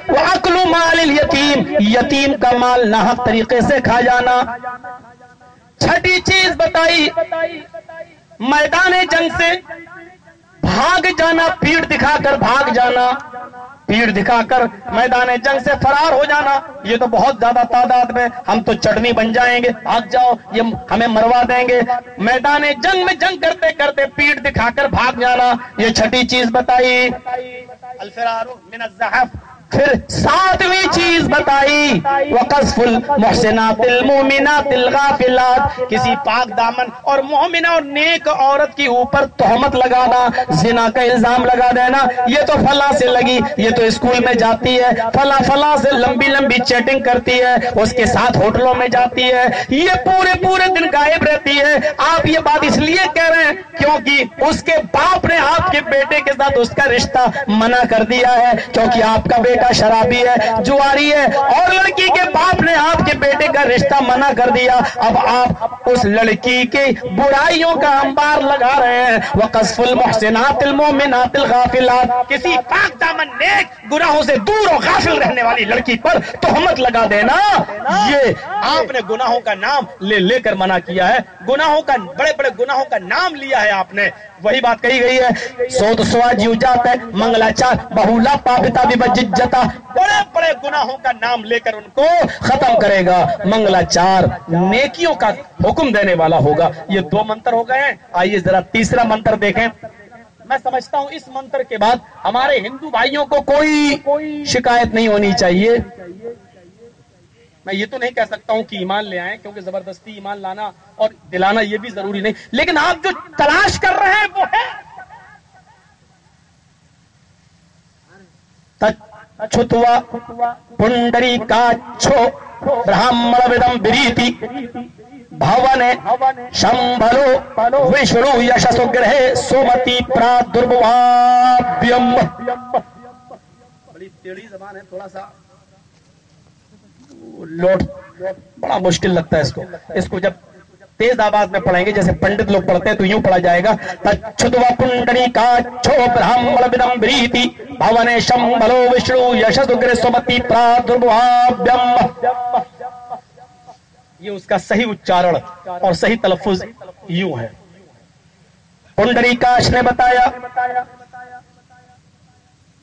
وَأَكْلُ مَالِ الْيَتِيمِ، یتیم کا مال ناحق طریقے سے کھا جانا۔ چھٹی چیز بتائی میدان جنگ سے بھاگ جانا، پیڑ دکھا کر بھاگ جانا، پیڑ دکھا کر میدان جنگ سے فرار ہو جانا۔ یہ تو بہت زیادہ تعداد میں، ہم تو چٹنی بن جائیں گے، بھاگ جاؤ یہ ہمیں مروا دیں گے۔ میدان جنگ میں جنگ کرتے کرتے پیڑ دکھا کر بھاگ جانا، یہ چھٹی چیز بتائی۔ الفرار من الزحف۔ پھر ساتویں چیز بتائی وقذف المحسنات المؤمنات الغافلات، کسی پاک دامن اور مومنہ اور نیک عورت کی اوپر تہمت لگانا، زنا کا الزام لگا دینا، یہ تو فلاں سے لگی، یہ تو اسکول میں جاتی ہے، فلاں فلاں سے لمبی لمبی چیٹنگ کرتی ہے، اس کے ساتھ ہوٹلوں میں جاتی ہے، یہ پورے دن غائب رہتی ہے۔ آپ یہ بات اس لیے کہہ رہے ہیں کیونکہ اس کے باپ نے آپ کے بیٹے کے ساتھ اس کا رشتہ منع کر دیا ہے، کیونکہ آپ کا بیٹا شرابی ہے، جواری ہے، اور لڑکی کے باپ نے آپ کے بیٹے کا رشتہ منع کر دیا۔ اب آپ اس لڑکی کی برائیوں کا انبار لگا رہے ہیں۔ وقذف المحسنات المؤمنات الغافلات، کسی پاک دامن نیک گناہوں سے دور اور غافل رہنے والی لڑکی پر تہمت لگا دینا، یہ آپ نے گناہوں کا نام لے کر منع کیا ہے، گناہوں کا، بڑے بڑے گناہوں کا نام لیا ہے آپ نے۔ وہی بات کہی گئی ہے، سود سوا جیو جاتا ہے منگلاچار بہولا پاپتا بھی بجتا، بڑے بڑے گناہوں کا نام لے کر ان کو ختم کرے گا، منگلاچار نیکیوں کا حکم دینے والا ہوگا۔ یہ دو منتر ہو گئے ہیں، آئیے ذرا تیسرا منتر دیکھیں۔ میں سمجھتا ہوں اس منتر کے بعد ہمارے ہندو بھائیوں کو کوئی شکایت نہیں ہونی چاہیے۔ میں یہ تو نہیں کہہ سکتا ہوں کہ ایمان لے آئیں، کیونکہ زبردستی ایمان لانا اور دلانا یہ بھی ضروری نہیں، لیکن آپ جو تلاش کر رہے ہیں وہ ہے تچھتوا پنڈری کاچھو برہمڑ بریتی بھونے شمبھلو وشنو یشسو گرہے سومتی پرادربھوابھیم۔ بڑی ٹیڑھی زبان ہے، تھوڑا سا لوٹ بڑا مشکل لگتا ہے اس کو جب تیز آواز میں پڑھیں گے جیسے پنڈت لوگ پڑھتے ہیں تو یوں پڑھا جائے گا، تچھتوا پنڈری کاچھو برہمڑ بریتی بھونے شمبھلو وشنو یشسو گرہے سومتی پرادربھوابھیم۔ یہ اس کا صحیح اچارن اور صحیح تلفظ یوں ہے۔ پنڈری کاش نے بتایا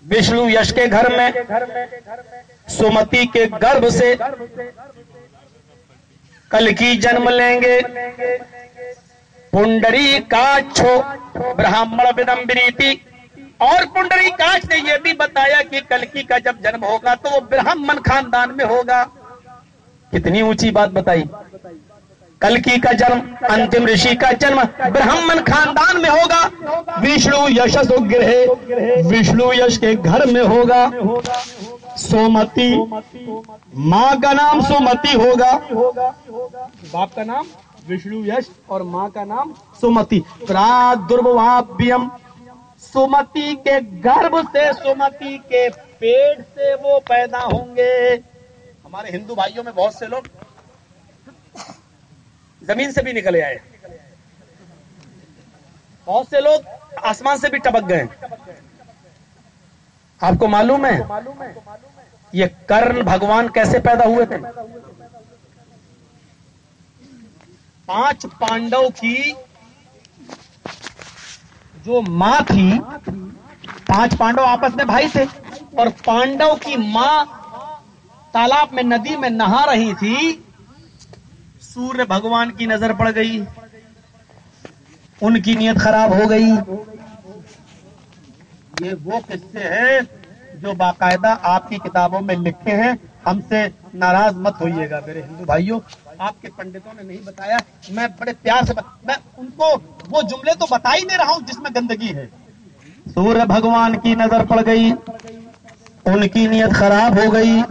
وشنو یش کے گھر میں سومتی کے گربھ سے کلکی جنم لیں گے۔ پنڈری کاچھو برہمڑ بریتی، اور پنڈری کاش نے یہ بھی بتایا کہ کلکی کا جب جنم ہوگا تو وہ برہمن خاندان میں ہوگا۔ کتنی اونچی بات بتائی، کلکی کا جنم، انتم رشی کا جنم برہمن خاندان میں ہوگا، وشنو یشسو گرہے، وشنو یش کے گھر میں ہوگا، سومتی ماں کا نام سومتی ہوگا، باپ کا نام وشنو یش اور ماں کا نام سومتی، پرادربھوابھیم، سومتی کے گربھ سے، سومتی کے پیٹ سے وہ پیدا ہوں گے۔ ہمارے ہندو بھائیوں میں بہت سے لوگ زمین سے بھی نکلے آئے، بہت سے لوگ آسمان سے بھی ٹپک گئے۔ آپ کو معلوم ہے یہ کرن بھگوان کیسے پیدا ہوئے تھے؟ 5 پانڈو کی جو ماں تھی، 5 پانڈو آپس میں بھائی تھے، اور پانڈو کی ماں تالاب میں، ندی میں نہا رہی تھی، سوریہ بھگوان کی نظر پڑ گئی، ان کی نیت خراب ہو گئی۔ یہ وہ قصے ہیں جو باقاعدہ آپ کی کتابوں میں لکھے ہیں، ہم سے ناراض مت ہوئیے گا میرے ہندو بھائیوں، آپ کے پنڈتوں نے نہیں بتایا، میں بڑے پیار سے میں ان کو وہ جملے تو بتا ہی نہیں رہا ہوں جس میں گندگی ہے۔ سوریہ بھگوان کی نظر پڑ گئی، ان کی نیت خراب ہو گئی،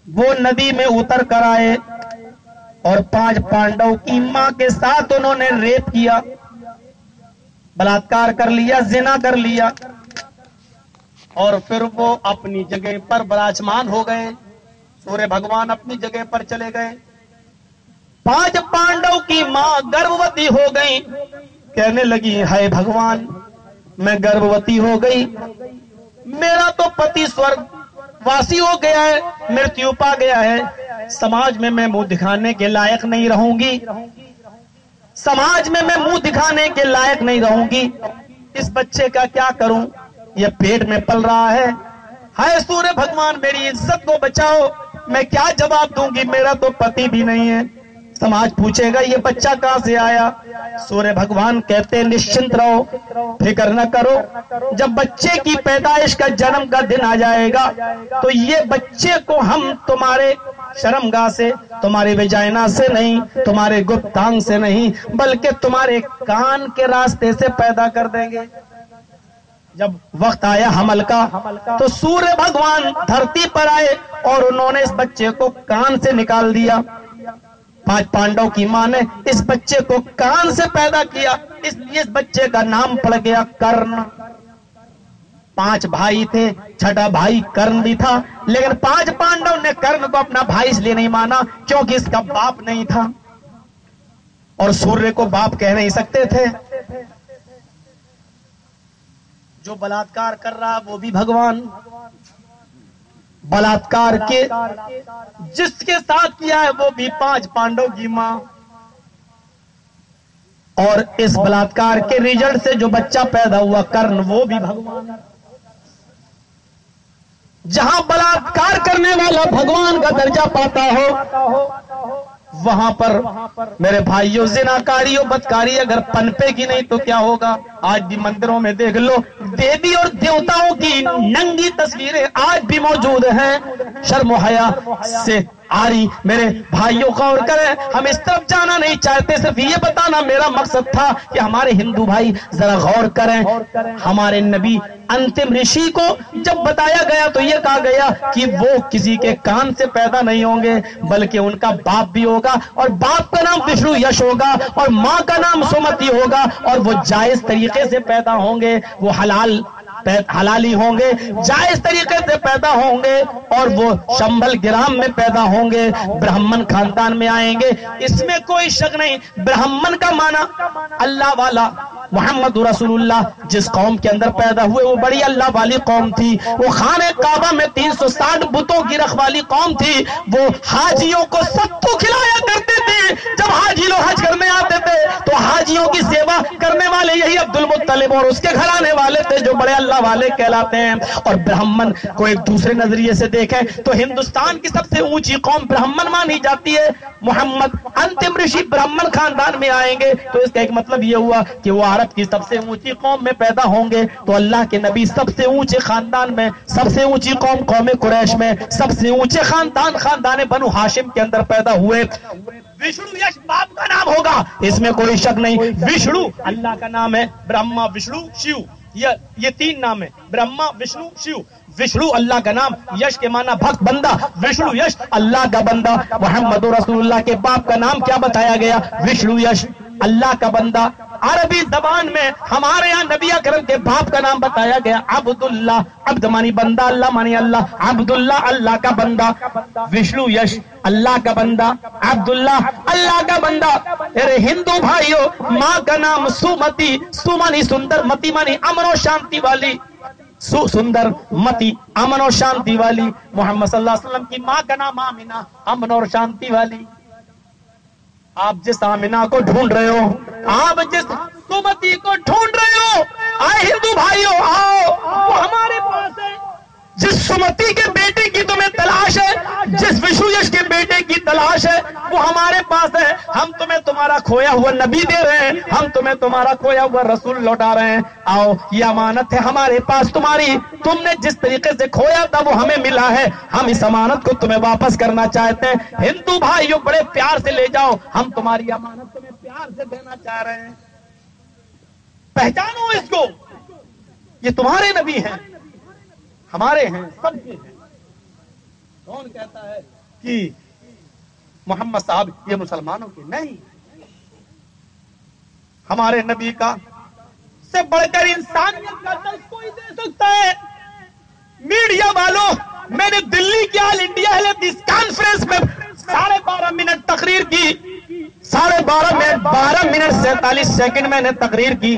وہ ندی میں اتر کر آئے اور 5 پانڈو کی ماں کے ساتھ انہوں نے ریپ کیا، بلاತ್ಕಾರ کر لیا، زنا کر لیا، اور پھر وہ اپنی جگہ پر براجمان ہو گئے، سوریہ بھگوان اپنی جگہ پر چلے گئے۔ 5 پانڈو کی ماں گربھوتی ہو گئی، کہنے لگی ہائے بھگوان میں گربھوتی ہو گئی، میرا تو پتی سورگ واسی ہو گیا ہے, مرتیو پا گیا ہے, سماج میں میں منہ دکھانے کے لائق نہیں رہوں گی, سماج میں میں منہ دکھانے کے لائق نہیں رہوں گی, اس بچے کا کیا کروں, یہ پیٹ میں پل رہا ہے, ہائے سورہ بھگوان میری عزت کو بچاؤ, میں کیا جواب دوں گی, میرا تو پتی بھی نہیں ہے, سماج پوچھے گا یہ بچہ کہاں سے آیا, سورہ بھگوان کہتے ہیں نشچنت رہو, فکر نہ کرو, جب بچے کی پیدائش کا جنم کا دن آ جائے گا تو یہ بچے کو ہم تمہارے شرمگاہ سے, تمہارے ویجائنا سے نہیں, تمہارے گپتانگ سے نہیں, بلکہ تمہارے کان کے راستے سے پیدا کر دیں گے. جب وقت آیا حمل کا تو سورہ بھگوان دھرتی پر آئے اور انہوں نے اس بچے کو کان سے نکال دیا. 5 پانڈوں کی ماں نے اس بچے کو کان سے پیدا کیا, اس لیے اس بچے کا نام پڑ گیا کرن. 5 بھائی تھے, چھٹا بھائی کرن بھی تھا, لیکن 5 پانڈوں نے کرن کو اپنا بھائی اس لیے نہیں مانا کیونکہ اس کا باپ نہیں تھا, اور سوریہ کو باپ کہہ نہیں سکتے تھے. جو بلاತ್ಕಾರ کر رہا وہ بھی بھگوان, بلاತ್ಕಾರ کے جس کے ساتھ کیا ہے وہ بھی 5 پانڈوں کی ماں, اور اس بلاತ್ಕಾರ کے ریزلٹ سے جو بچہ پیدا ہوا کرن وہ بھی بھگوان. جہاں بلاತ್ಕಾರ کرنے والا بھگوان کا درجہ پاتا ہو وہاں پر میرے بھائیوں زناکاریوں بدکاری اگر پنپے کی نہیں تو کیا ہوگا. آج بھی مندروں میں دیکھ لو دیوی اور دیوتاؤں کی ننگی تصویریں آج بھی موجود ہیں, شرم و حیا سے آری. میرے بھائیوں غور کریں, ہم اس طرف جانا نہیں چاہتے, صرف یہ بتانا میرا مقصد تھا کہ ہمارے ہندو بھائی ذرا غور کریں. ہمارے نبی انتم رشی کو جب بتایا گیا تو یہ کہا گیا کہ وہ کسی کے کان سے پیدا نہیں ہوں گے بلکہ ان کا باپ بھی ہوگا, اور باپ کا نام وشنو یش ہوگا, اور ماں کا نام سمتی ہوگا, اور وہ جائز طریقے سے پیدا ہوں گے, وہ حلالی ہوں گے, جائز طریقے سے پیدا ہوں گے, اور وہ شمبل گرام میں پیدا ہوں گے, برہمن خاندان میں آئیں گے, اس میں کوئی شک نہیں. برہمن کا معنی اللہ والا, محمد رسول اللہ جس قوم کے اندر پیدا ہوئے وہ بڑی اللہ والی قوم تھی, وہ خانہ کعبہ میں 360 بتوں کی رکھوالی قوم تھی, وہ حاجیوں کو ستو کھلایا کرتے تھے. جب حاجی لوگ حج کرنے آتے تھے تو حاجیوں کی سیوا کرنے والے یہی عبد المطلب اور اس کے گھرانے والے تھے جو بڑے اللہ والے کہلاتے ہیں. اور برہمن کو ایک دوسرے نظریے سے دیکھیں تو ہندوستان کی سب سے اونچی قوم برہمن مانی جاتی ہے. محمد انتم رشی برہمن خاندان میں آئیں گے تو اس کا ایک مطلب یہ ہوا کہ وہ عرب کی سب سے اونچی قوم میں پیدا ہوں گے. تو اللہ کے نبی سب سے اونچے خاندان میں, سب سے اونچی قوم قوم قریش میں, سب سے اونچے خاندان بنو ہاشم کے اندر پیدا ہوئے. وشنو یش باپ کا نام ہوگا, اس میں کوئی شک نہیں. وشنو اللہ کا نام ہے, برہما وشنو شیو, یہ 3 نام ہے, برہما وشنو شیو. وشنو اللہ کا نام, یش کے معنی بھکت بندہ, وشنو یش اللہ کا بندہ. محمد رسول اللہ کے باپ کا نام کیا بتایا گیا, وشنو یش اللہ کا بندہ. عربی زبان میں ہمارے یہاں نبی اکرم کے باپ کا نام بتایا گیا عبداللہ, عبد مانی بندہ, اللہ مانی اللہ, عبداللہ اللہ کا بندہ. وشنو یش اللہ کا بندہ, عبداللہ اللہ کا بندہ. ارے ہندو بھائیو, ماں کا نام سومتی, سومانی سندر, متی مانی امن و شانتی والی, سندر متی امن اور شانتی والی. محمد صلی اللہ علیہ وسلم کی ماں کا نام آمینہ, امن اور شانتی والی. آپ جس آمینہ کو ڈھونڈ رہے ہو, آپ جس سمتی کو ڈھونڈ رہے ہو, آئے ہندو بھائیوں آؤ, وہ ہمارے پاس ہے. جس سمتی کے بیٹے کی تمہیں تلاش ہے, جس وشنو یش کے بیٹے کی تلاش ہے, وہ ہمارے پاس ہے. ہم تمہیں تمہارا کھویا ہوا نبی دے رہے ہیں, ہم تمہیں تمہارا کھویا ہوا رسول لوٹا رہے ہیں. آؤ, یہ امانت ہے ہمارے پاس تمہاری, تم نے جس طریقے سے کھویا تھا وہ ہمیں ملا ہے, ہم اس امانت کو تمہیں واپس کرنا چاہتے ہیں. ہندو بھائیوں بڑے پیار سے لے جاؤ, ہم تمہاری امانت تمہیں پیار سے دینا چاہ رہے ہیں. پہچانو اس کو, یہ تمہارے نبی ہیں, ہمارے ہیں, سب کے ہیں. کون کہتا ہے کہ محمد صاحب یہ مسلمانوں کے نہیں؟ ہمارے نبی کا سے بڑھ کر انسانیت کا درس کوئی دے سکتا ہے؟ میڈیا والوں, میں نے دلی کی آل انڈیا ہیلتھ کانفرنس میں 12.5 منٹ تقریر کی, 12.5 منٹ 47 سیکنڈ میں نے تقریر کی.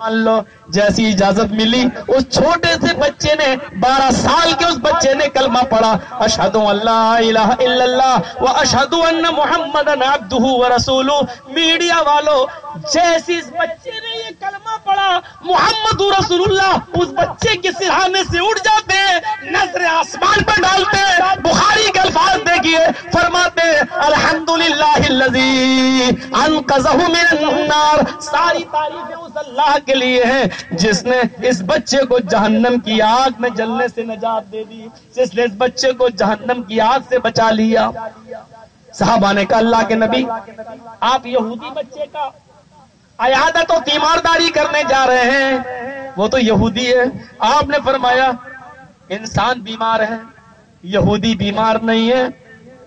مان لو جیسی اجازت ملی اس چھوٹے سے بچے نے 12 سال کے اس بچے نے کلمہ پڑھا اشہد ان لا الہ الا اللہ و اشہد ان محمدن عبدہ و رسولہ. میڈیا والو جیسی اس بچے نے یہ کلمہ پڑھا محمد رسول اللہ اس بچے کے سرہانے سے اٹھ جاتے ہیں نظر آسمان پر ڈالتے ہیں. بخاری کے الفاظ دیکھیے فرماتے ہیں الحمدللہ الذی انقذہ من النار. ساری تعریفیں اس اللہ کے لیے ہیں جس نے اس بچے کو جہنم کی آگ میں جلنے سے نجات دے دی, جس نے اس بچے کو جہنم کی آگ سے بچا لیا. صحابہ نے کہا اللہ کے نبی آپ یہودی بچے کا عیادت و تیمارداری کرنے جا رہے ہیں, وہ تو یہودی ہے. آپ نے فرمایا انسان بیمار ہے, یہودی بیمار نہیں ہے.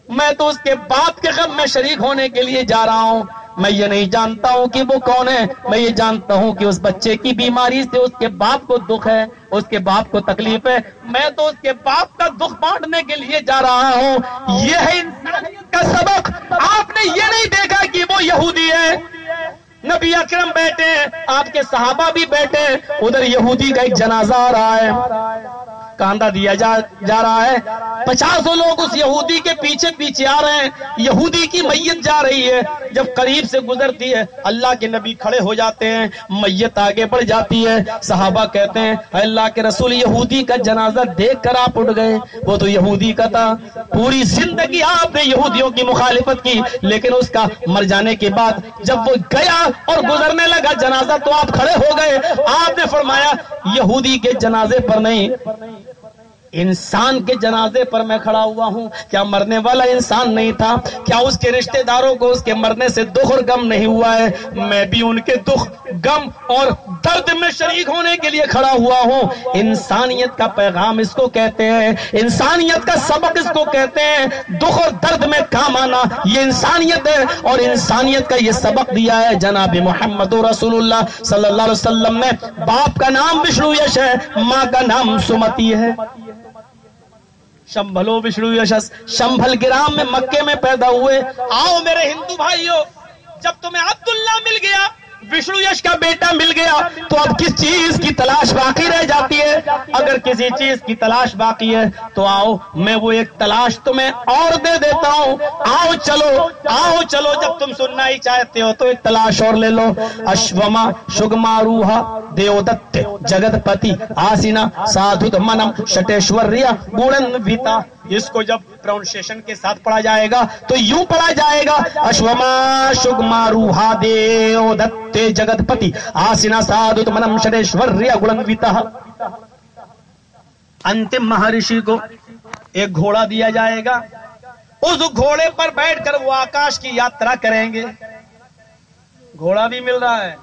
میں تو اس کے باپ کے غم میں شریک ہونے کے لیے جا رہا ہوں. میں یہ نہیں جانتا ہوں کہ وہ کون ہے, میں یہ جانتا ہوں کہ اس بچے کی بیماری سے اس کے باپ کو دکھ ہے, اس کے باپ کو تکلیف ہے. میں تو اس کے باپ کا دکھ بانٹنے کے لیے جا رہا ہوں. یہ ہے انسانیت کا سبق. آپ نے یہ نہیں دیکھا کہ وہ یہودی ہے. نبی اکرم بیٹھے ہیں, آپ کے صحابہ بھی بیٹھے ہیں, ادھر یہودی کا ایک جنازہ آ رہا ہے, کاندھا دیا جا رہا ہے. 50 لوگ اس یہودی کے پیچھے پیچھے آ رہے ہیں. یہودی کی میت جا رہی ہے. جب قریب سے گزرتی ہے اللہ کے نبی کھڑے ہو جاتے ہیں, میت آگے بڑھ جاتی ہے. صحابہ کہتے ہیں اللہ کے رسول یہودی کا جنازہ دیکھ کر آپ اٹھ گئے, وہ تو یہودی کا تھا. پوری زندگی آپ نے یہودیوں کی مخالفت کی, لیکن اس کا مر جانے کے بعد جب وہ گیا اور گزرنے لگا جنازہ تو آپ کھڑے ہو گئے. آپ نے فرمایا یہودی کے جنازے پر نہیں, انسان کے جنازے پر میں کھڑا ہوا ہوں. کیا مرنے والا انسان نہیں تھا؟ کیا اس کے رشتہ داروں کو اس کے مرنے سے دکھ اور غم نہیں ہوا ہے؟ میں بھی ان کے دکھ غم اور درد میں شریک ہونے کے لیے کھڑا ہوا ہوں. انسانیت کا پیغام اس کو کہتے ہیں, انسانیت کا سبق اس کو کہتے ہیں. دکھ اور درد میں کام آنا یہ انسانیت ہے, اور انسانیت کا یہ سبق دیا ہے جناب محمد رسول اللہ صلی اللہ علیہ وسلم نے. باپ کا نام وشنو یش ہے, ماں کا نام سمتی ہے. شمبھلو وشنو یشس, شمبھل گرام میں مکے میں پیدا ہوئے. آؤ میرے ہندو بھائیوں, جب تمہیں عبداللہ مل گیا, وشنو یش کا بیٹا مل گیا, تو اب کس چیز کی تلاش باقی رہ جاتی ہے؟ اگر کسی چیز کی تلاش باقی ہے تو آؤ میں وہ ایک تلاش تمہیں اور دے دیتا ہوں. آؤ چلو, جب تم سننا ہی چاہتے ہو تو ایک تلاش اور لے لو. اشوما شگما روہا دیودت جگت پتی آسینا سادھت منم شٹیشوریا گوڑن ویتا. اس کو جب پروننسیشن کے ساتھ پڑھا جائے گا تو یوں پڑھا جائے گا اشوما شگما روہا دیودت جگت پتی آسینا سادھت منم شٹیشوریا گوڑن ویتا. انتم مہارشی کو ایک گھوڑا دیا جائے گا, اس گھوڑے پر بیٹھ کر وہ آکاش کی یاترا کریں گے. گھوڑا بھی مل رہا ہے,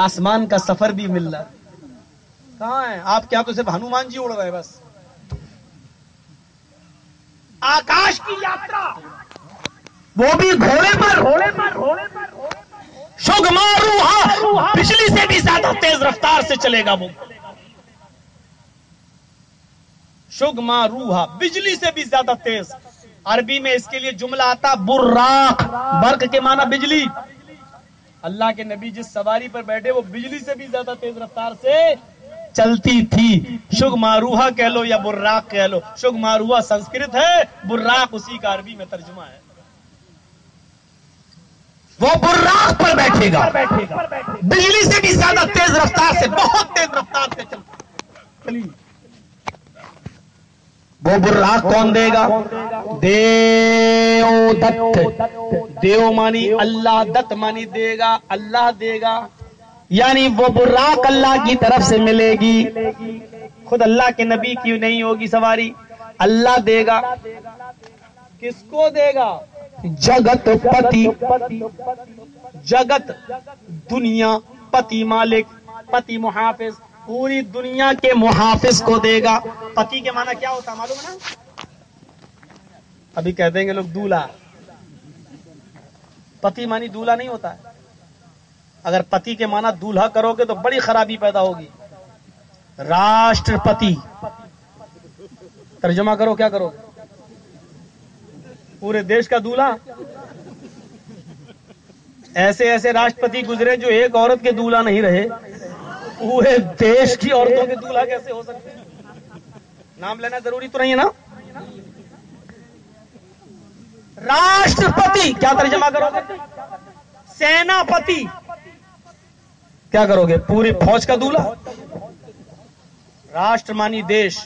آسمان کا سفر بھی مل رہا ہے. کہاں ہے آپ؟ کیا تو صرف ہنومان جی اڑ رہے بس. آکاش کی یاترا وہ بھی گھوڑے پر. شگما روحا, بجلی سے بھی زیادہ تیز رفتار سے چلے گا وہ. شگما روحا, بجلی سے بھی زیادہ تیز. عربی میں اس کے لیے جملہ آتا براق, برق کے معنی بجلی. اللہ کے نبی جس سواری پر بیٹھے وہ بجلی سے بھی زیادہ تیز رفتار سے چلتی تھی. شگما روحا کہہ لو یا براق کہہ لو. شگما روحا سنسکرت ہے, براق اسی کا عربی میں ترجمہ ہے. وہ براق پر بیٹھے گا, بجلی سے بھی زیادہ تیز رفتار سے, بہت تیز رفتار سے چلی. وہ براق کون دے گا؟ دیو دت. دیو مانی اللہ, دت مانی دے گا, اللہ دے گا. یعنی وہ براق اللہ کی طرف سے ملے گی, خود اللہ کے نبی کی نہیں ہوگی سواری, اللہ دے گا. کس کو دے گا؟ جگت پتی, جگت دنیا, پتی مالک, پتی محافظ, پوری دنیا کے محافظ کو دے گا. پتی کے معنی کیا ہوتا معلوم ہے نا؟ ابھی کہہ دیں گے لوگ دولہا. پتی معنی دولہا نہیں ہوتا ہے. اگر پتی کے معنی دولہا کرو گے تو بڑی خرابی پیدا ہوگی. راشٹرپتی ترجمہ کرو, کیا کرو گے؟ پورے دیش کا دولہا. ایسے ایسے راشٹرپتی گزرے جو ایک عورت کے دولہا نہیں رہے، پورے دیش کی عورتوں کے دولہا کیسے ہو سکتے ہیں؟ نام لینا ضروری تو نہیں ہے نا؟ راشٹرپتی کیا ترجمہ کرو گے؟ سیناپتی کیا کرو گے؟ پوری فوج کا دولہا۔ راشٹر مانی دیش،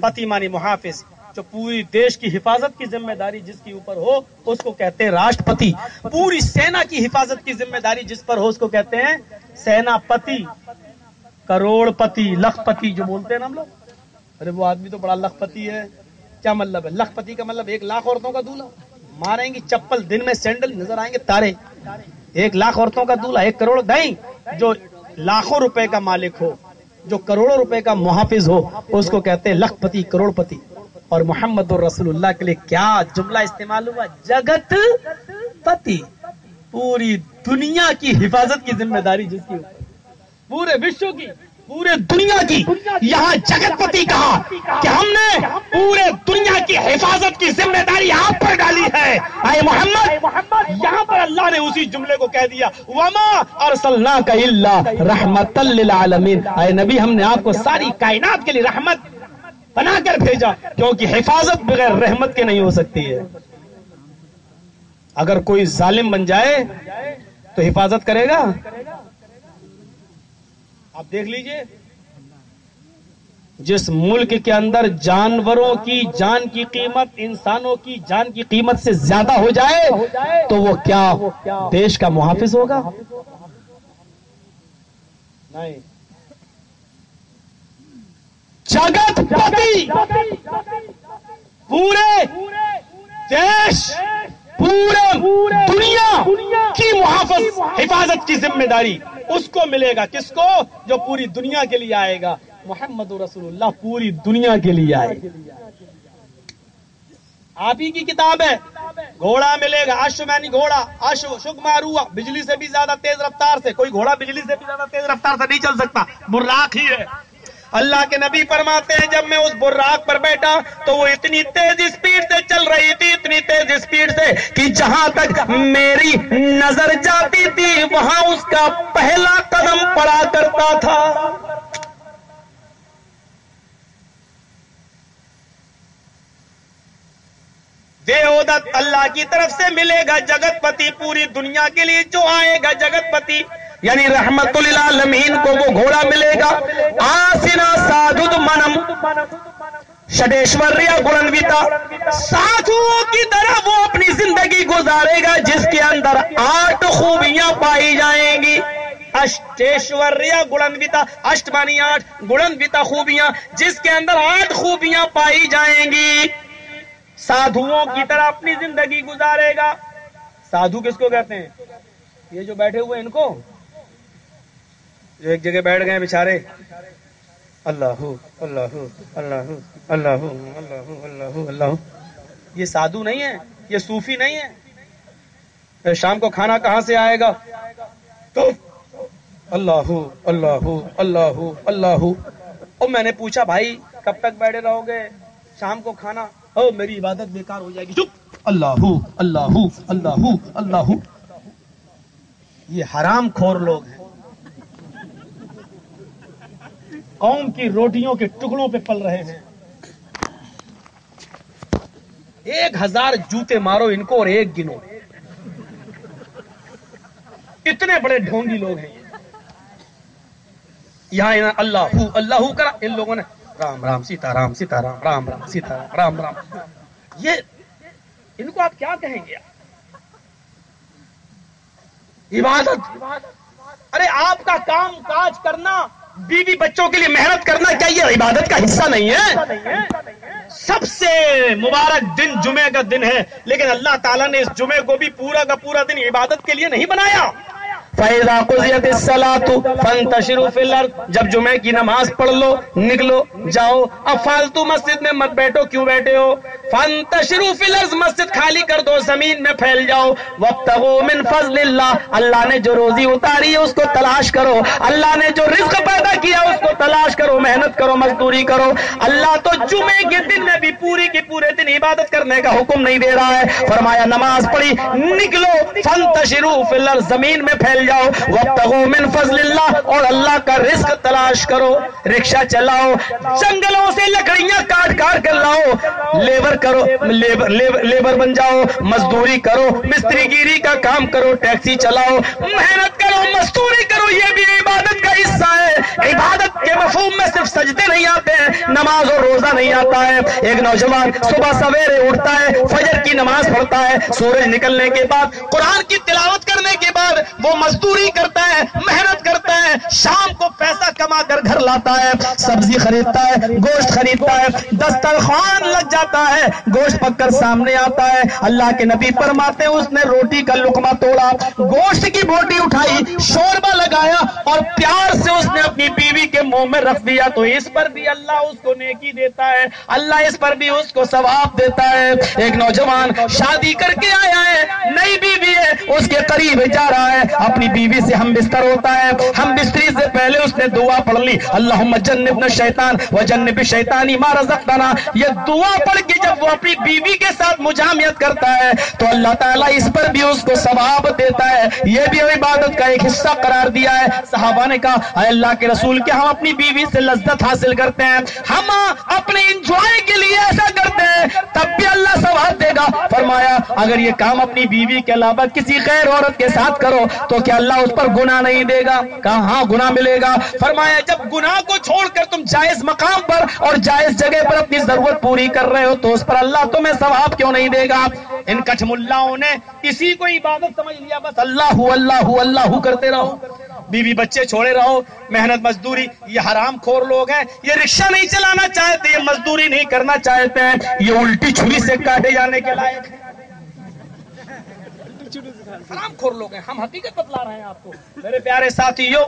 پتی مانی محافظ، جو پوری دیش کی حفاظت کی ذمہ داری جس کے اوپر ہو اس کو کہتے ہیں راشٹرپتی۔ پوری سینا کی حفاظت کی ذمہ داری جس پر ہو اس کو کہتے ہیں سیناپتی۔ کروڑ پتی، لکھ پتی جو بولتے ہیں نا ہم لوگ، ارے وہ آدمی تو بڑا لکھ پتی ہے، کیا مطلب ہے؟ لکھ پتی کا مطلب 1,00,000 عورتوں کا دولہا، ماریں گی چپل، دن میں سینڈل، نظر آئیں گے تارے۔ 1,00,000 عورتوں کا دولہا، 1 کروڑ نہیں، جو لاکھوں روپے کا مالک ہو، جو کروڑوں روپے کا محافظ ہو اس کو کہتے ہیں لکھ پتی، کروڑ پتی۔ اور محمد رسول اللہ کے لیے کیا جملہ استعمال ہوا؟ جگت پتی۔ پوری دنیا کی حفاظت کی ذمہ داری جس کی، پورے وشو کی، پورے دنیا کی، یہاں جگت پتی کہا کہ ہم نے پورے دنیا کی حفاظت کی ذمہ داری آپ پر ڈالی ہے اے محمد۔ یہاں پر اللہ نے اسی جملے کو کہہ دیا، وما ارسلناک الا رحمتا للعالمین، اے نبی ہم نے آپ کو ساری کائنات کے لیے رحمت بنا کر بھیجا، کیونکہ حفاظت بغیر رحمت کے نہیں ہو سکتی ہے۔ اگر کوئی ظالم بن جائے تو حفاظت کرے گا؟ آپ دیکھ لیجئے، جس ملک کے اندر جانوروں کی جان کی قیمت انسانوں کی جان کی قیمت سے زیادہ ہو جائے تو وہ کیا دیش کا محافظ ہوگا؟ نہیں۔ جگت پتی، پورے دیش، پورے دنیا کی محافظ، حفاظت کی ذمہ داری اس کو ملے گا۔ کس کو؟ جو پوری دنیا کے لیے آئے گا۔ محمد رسول اللہ پوری دنیا کے لیے آئے۔ آپ ہی کی کتاب ہے، گھوڑا ملے گا، اشمانی گھوڑا، شگماروا، بجلی سے بھی زیادہ تیز رفتار سے، کوئی گھوڑا بجلی سے بھی زیادہ تیز رفتار سے نہیں چل سکتا، براق ہی ہے۔ اللہ کے نبی فرماتے ہیں جب میں اس براق پر بیٹھا تو وہ اتنی تیز اسپیڈ سے چل رہی تھی، اتنی تیز اسپیڈ سے کہ جہاں تک میری نظر جاتی تھی وہاں اس کا پہلا قدم پڑا کرتا تھا۔ دیودت اللہ کی طرف سے ملے گا جگت پتی، پوری دنیا کے لیے جو آئے گا جگت پتی، یعنی رحمت للعالمین کو وہ گھوڑا ملے گا۔ آسنا سادھد منم شڈیشوریا گلنویتا، سادھوؤں کی طرح وہ اپنی زندگی گزارے گا جس کے اندر 8 خوبیاں پائی جائیں گی۔ اشٹیشوریا گلنویتا، اشٹ مانی 8، گلنویتا خوبیاں، جس کے اندر 8 خوبیاں پائی جائیں گی۔ سادھوؤں کی طرح اپنی زندگی گزارے گا۔ سادھو کس کو کہتے ہیں؟ یہ جو بیٹھے ہوئے ان کو، جو ایک جگہ بیٹھ گئے بیچارے، اللہ اللہ اللہ اللہ اللہ اللہ اللہ، یہ سادھو نہیں ہے، یہ صوفی نہیں ہے۔ شام کو کھانا کہاں سے آئے گا تو اللہ اللہ اللہ اللہ۔ اور میں نے پوچھا بھائی کب تک بیٹھے رہو گے؟ شام کو کھانا، او میری عبادت بیکار ہو جائے گی، چپ، اللہ اللہ اللہ اللہ۔ یہ حرام خور لوگ ہیں، قوم کی روٹیوں کے ٹکڑوں پہ پل رہے ہیں۔ 1000 جوتے مارو ان کو اور ایک گنو، اتنے بڑے ڈھونگی لوگ ہیں۔ یہاں اللہ اللہ کرا، ان لوگوں نے رام رام سیتا رام سیتا رام، رام رام سیتا رام، رام رام۔ یہ ان کو آپ کیا کہیں گے؟ عبادت، ارے آپ کا کام کاج کرنا، بیوی بچوں کے لیے محنت کرنا، کیا یہ عبادت کا حصہ نہیں ہے؟ سب سے مبارک دن جمعے کا دن ہے، لیکن اللہ تعالیٰ نے اس جمعے کو بھی پورا کا پورا دن عبادت کے لیے نہیں بنایا۔ فَإِذَا قُضِيَتِ الصَّلَاةُ فَانْتَشِرُوا فِي الْأَرْضِ، جب جمعے کی نماز پڑھ لو نکلو جاؤ، اب فالتو مسجد میں مت بیٹھو، کیوں بیٹھے ہو؟ فَانْتَشِرُوا فِي الْأَرْضِ، مسجد خالی کر دو، زمین میں پھیل جاؤ، وَابْتَغُوا مِنْ فَضْلِ اللَّهِ، اللہ نے جو روزی اتاری ہے اس کو تلاش کرو، اللہ نے جو رزق پیدا کیا اس کو تلاش کرو، محنت کرو، مزدوری کرو۔ اللہ تو جمعے کے دن میں بھی پوری کی پورے دن عبادت کرنے کا حکم نہیں دے رہا ہے، فرمایا نماز پڑھی نکلو، فَانْتَشِرُوا فِي الْأَرْضِ، زمین میں پھیل جاؤ، وَابْتَغُوا مِنْ فَضْلِ اللَّهِ، اور اللہ کا رزق تلاش کرو، رکشہ چلاؤ، جنگلوں سے لکڑیاں کاٹ کاٹ کر لاؤ، لیبر کرو، لیبر بن جاؤ، مزدوری کرو، مستری گیری کا کام کرو، ٹیکسی چلاؤ، محنت کرو، مزدوری کرو، یہ بھی عبادت کا حصہ ہے۔ عبادت کے مفہوم میں صرف سجدے نہیں آتے ہیں، نماز اور روزہ نہیں آتا ہے۔ ایک نوجوان صبح سویرے اٹھتا ہے، فجر کی نماز پڑھتا ہے، سورج نکلنے کے بعد قرآن کی تلاوت کرنے کے بعد وہ مزدوری کرتا ہے، محنت کرتا ہے، شام کو پیسہ کما کر گھر لاتا ہے، سبزی خریدتا ہے، گوشت خریدتا ہے، دسترخوان لگ جاتا ہے، گوشت پک کر سامنے آتا ہے، اللہ کے نبی فرماتے ہیں اس نے روٹی کا لقمہ توڑا، گوشت کی بوٹی اٹھائی، شوربہ لگایا اور پیار سے اس نے اپنی بیوی کے منہ میں رکھ دیا، تو اس پر بھی اللہ اس کو نیکی دیتا ہے، اللہ اس پر بھی اس کو ثواب دیتا ہے۔ ایک نوجوان شادی کر کے آیا ہے، نئی بیوی ہے، اس کے قریب جا رہا ہے، اپنی بیوی سے ہم بستر ہوتا ہے، ہم بستری سے پہلے اس نے دعا پڑھ لی، اللہم جنبنا الشیطان وجنب الشیطان ما رزقتنا، یہ دعا پڑھ کے جب وہ اپنی بیوی کے ساتھ مجامعت کرتا ہے تو اللہ تعالیٰ اس پر بھی اس کو ثواب دیتا ہے، یہ بھی عبادت کا ایک حصہ قرار دیا ہے۔ صحابہ نے کہا اے اللہ کے رسول، کہ ہم اپنی بیوی سے لذت حاصل کرتے ہیں، ہم اپنے انجوائے کے لیے ایسا کرتے ہیں، تب بھی اللہ ثواب دے گا۔ فرمایا اگر یہ کام اپنی بیوی کے علاوہ کسی غیر عورت کے ساتھ کرو تو کیا اللہ اس پر گناہ نہیں دے گا؟ کہا ہاں گناہ ملے گا۔ فرمایا جب گناہ کو چھوڑ کر تم جائز مقام پر اور جائز جگہ پر اپنی ضرورت پوری کر رہے ہو تو اس پر اللہ تمہیں ثواب کیوں نہیں دے گا؟ ان کچھ ملاؤں نے اسی کو عبادت سمجھ لیا، بس اللہ اللہ اللہ کرتے رہو، بیوی بچے چھوڑے رہو، محنت مزدوری، یہ حرام خور لوگ ہیں، یہ رکشہ نہیں چلانا چاہتے، یہ مزدوری نہیں کرنا چاہتے ہیں، یہ الٹی چھری سے کاٹے جانے کے لائق ہیں، حرام خور لوگ ہیں۔ ہم حقیقت بتلا رہے ہیں آپ کو۔ میرے پیارے ساتھیو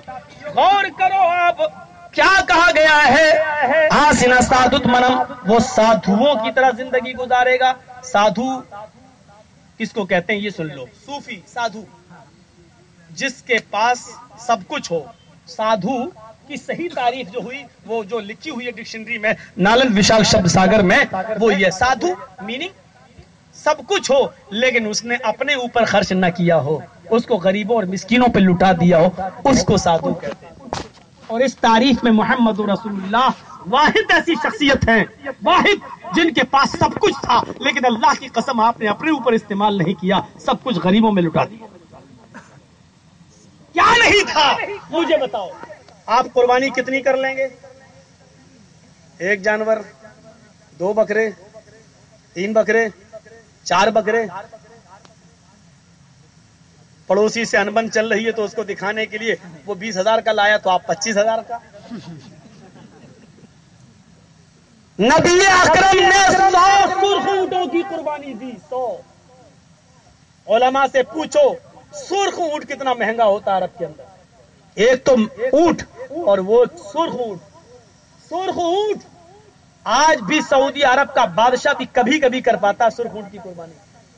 غور کرو، آپ کیا کہا گیا ہے؟ آسنا سادت منم، وہ سادھوؤں کی طرح زندگی گزارے گا۔ سادھو کس کو کہتے ہیں یہ سن لو، صوفی سادھو، جس کے پاس سب کچھ ہو۔ سادھو کی صحیح تعریف جو ہوئی، وہ جو لکھی ہوئی ہے ڈکشنری میں نالند وشال شبد ساگر میں، وہ یہ سادھو میننگ سب کچھ ہو لیکن اس نے اپنے اوپر خرچ نہ کیا ہو، اس کو غریبوں اور مسکینوں پہ لٹا دیا ہو، اس کو سادھو کہتے ہیں۔ اور اس تعریف میں محمد رسول اللہ واحد ایسی شخصیت ہے، واحد جن کے پاس سب کچھ تھا لیکن اللہ کی قسم آپ نے اپنے اوپر استعمال نہیں کیا، سب کچھ غریبوں میں لٹا دیا۔ کیا نہیں تھا مجھے بتاؤ؟ آپ قربانی کتنی کر لیں گے؟ ایک جانور، 2 بکرے، 3 بکرے، 4 بکرے؟ پڑوسی سے انبن چل رہی ہے تو اس کو دکھانے کے لیے وہ 20,000 کا لایا تو آپ 25,000 کا۔ نبی اکرم نے 100 سرخ اونٹوں کی قربانی دی، 100۔ علماء سے پوچھو سرخ اونٹ کتنا مہنگا ہوتا ہے عرب کے اندر؟ ایک تو اونٹ اور وہ سرخ اونٹ، سرخ اونٹ آج بھی سعودی عرب کا بادشاہ بھی کبھی کبھی کر پاتا سرخ اونٹ کی قربانی،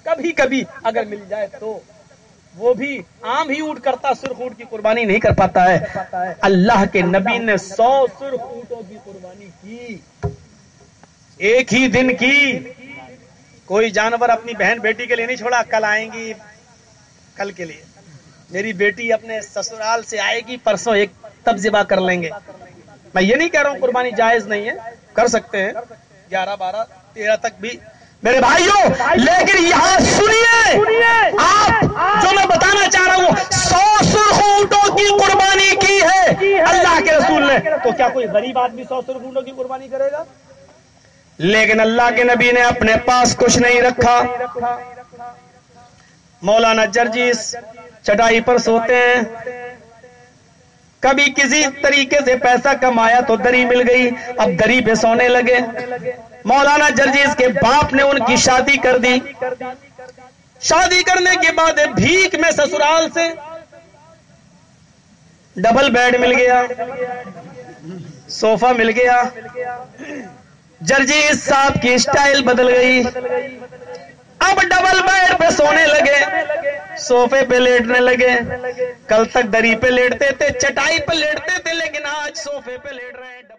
کبھی کبھی اگر مل جائے تو، وہ بھی عام ہی اونٹ کرتا، سرخ اونٹ کی قربانی نہیں کر پاتا ہے۔ اللہ کے نبی نے 100 سرخ اونٹوں کی قربانی کی، ایک ہی دن کی۔ کوئی جانور اپنی بہن بیٹی کے لیے نہیں چھوڑا، کل آئیں گی، کل کے لیے میری بیٹی اپنے سسرال سے آئے گی، پرسوں ایک تب ذبح کر لیں گے۔ میں یہ نہیں کہہ رہا ہوں قربانی جائز نہیں ہے، کر سکتے ہیں 11، 12، 13 تک بھی میرے بھائیوں، لیکن یہاں سنیے آپ جو میں بتانا چاہ رہا ہوں، 100 سرخ اونٹوں کی قربانی کی ہے اللہ کے رسول نے، تو کیا کوئی غریب آدمی 100 سرخ اونٹوں کی قربانی کرے گا؟ لیکن اللہ کے نبی نے اپنے پاس کچھ نہیں رکھا۔ مولانا جرجیس چٹائی پر سوتے ہیں، کبھی کسی طریقے سے پیسہ کمایا تو دری مل گئی، اب دری پہ سونے لگے۔ مولانا جرجیس کے باپ نے ان کی شادی کر دی، شادی کرنے کے بعد بھیک میں سسرال سے ڈبل بیڈ مل گیا، صوفہ مل گیا، جرجیز صاحب کی سٹائل بدل گئی، اب ڈبل بیڈ پہ سونے لگے، صوفے پہ لیٹنے لگے۔ کل تک دری پہ لیٹتے تھے، چٹائی پہ لیٹتے تھے، لیکن آج صوفے پہ لیٹ رہے ہیں۔